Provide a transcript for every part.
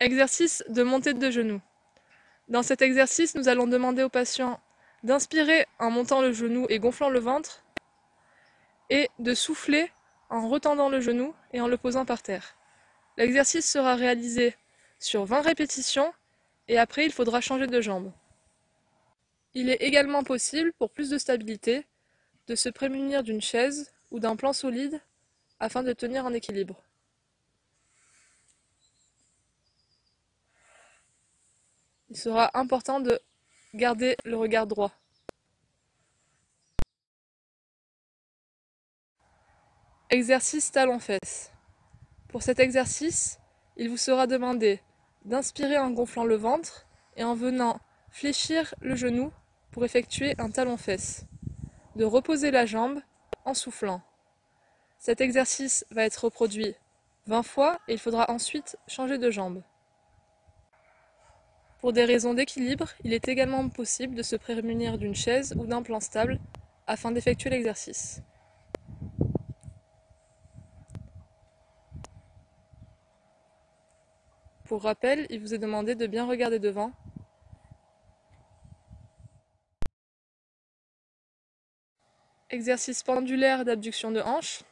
Exercice de montée de genoux. Dans cet exercice, nous allons demander au patient d'inspirer en montant le genou et gonflant le ventre et de souffler en retendant le genou et en le posant par terre. L'exercice sera réalisé sur 20 répétitions et après il faudra changer de jambe. Il est également possible, pour plus de stabilité, de se prémunir d'une chaise ou d'un plan solide afin de tenir en équilibre. Il sera important de garder le regard droit. Exercice talons-fesses. Pour cet exercice, il vous sera demandé d'inspirer en gonflant le ventre et en venant fléchir le genou pour effectuer un talon-fesses, de reposer la jambe en soufflant. Cet exercice va être reproduit 20 fois et il faudra ensuite changer de jambe. Pour des raisons d'équilibre, il est également possible de se prémunir d'une chaise ou d'un plan stable afin d'effectuer l'exercice. Pour rappel, il vous est demandé de bien regarder devant. Exercice pendulaire d'abduction de hanche.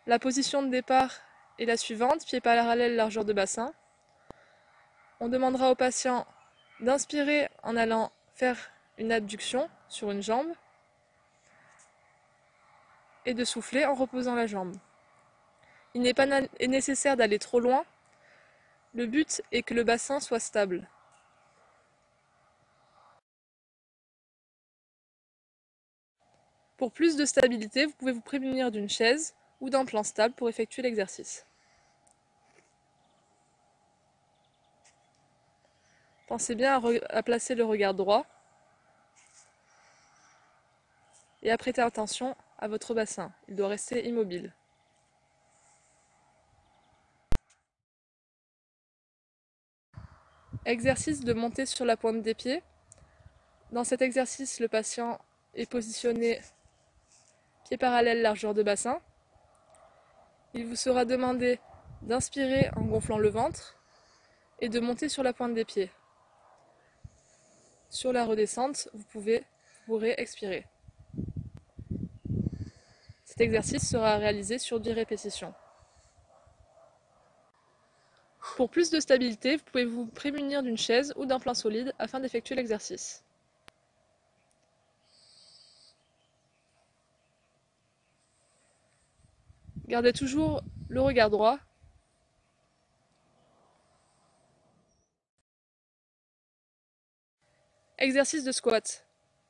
La position de départ est la suivante, pieds parallèles, largeur de bassin. On demandera au patient d'inspirer en allant faire une abduction sur une jambe et de souffler en reposant la jambe. Il n'est pas nécessaire d'aller trop loin. Le but est que le bassin soit stable. Pour plus de stabilité, vous pouvez vous prémunir d'une chaise ou d'un plan stable pour effectuer l'exercice. Pensez bien à placer le regard droit et à prêter attention à votre bassin. Il doit rester immobile. Exercice de montée sur la pointe des pieds. Dans cet exercice, le patient est positionné pieds parallèles, largeur de bassin. Il vous sera demandé d'inspirer en gonflant le ventre et de monter sur la pointe des pieds. Sur la redescente, vous pourrez expirer. Cet exercice sera réalisé sur 10 répétitions. Pour plus de stabilité, vous pouvez vous prémunir d'une chaise ou d'un plan solide afin d'effectuer l'exercice. Gardez toujours le regard droit. Exercice de squat.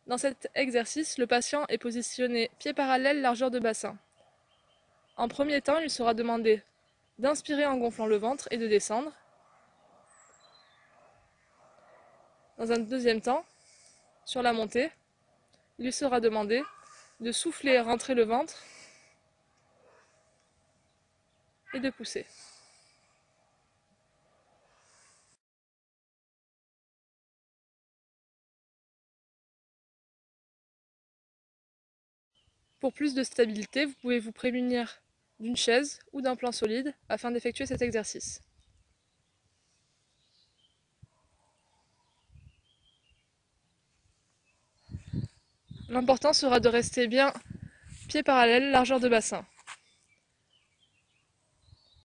Dans cet exercice, le patient est positionné pieds parallèles, largeur de bassin. En premier temps, il sera demandé d'inspirer en gonflant le ventre et de descendre. Dans un deuxième temps, sur la montée, il lui sera demandé de souffler et rentrer le ventre et de pousser. Pour plus de stabilité, vous pouvez vous prémunir d'une chaise ou d'un plan solide afin d'effectuer cet exercice. L'important sera de rester bien pieds parallèles, largeur de bassin.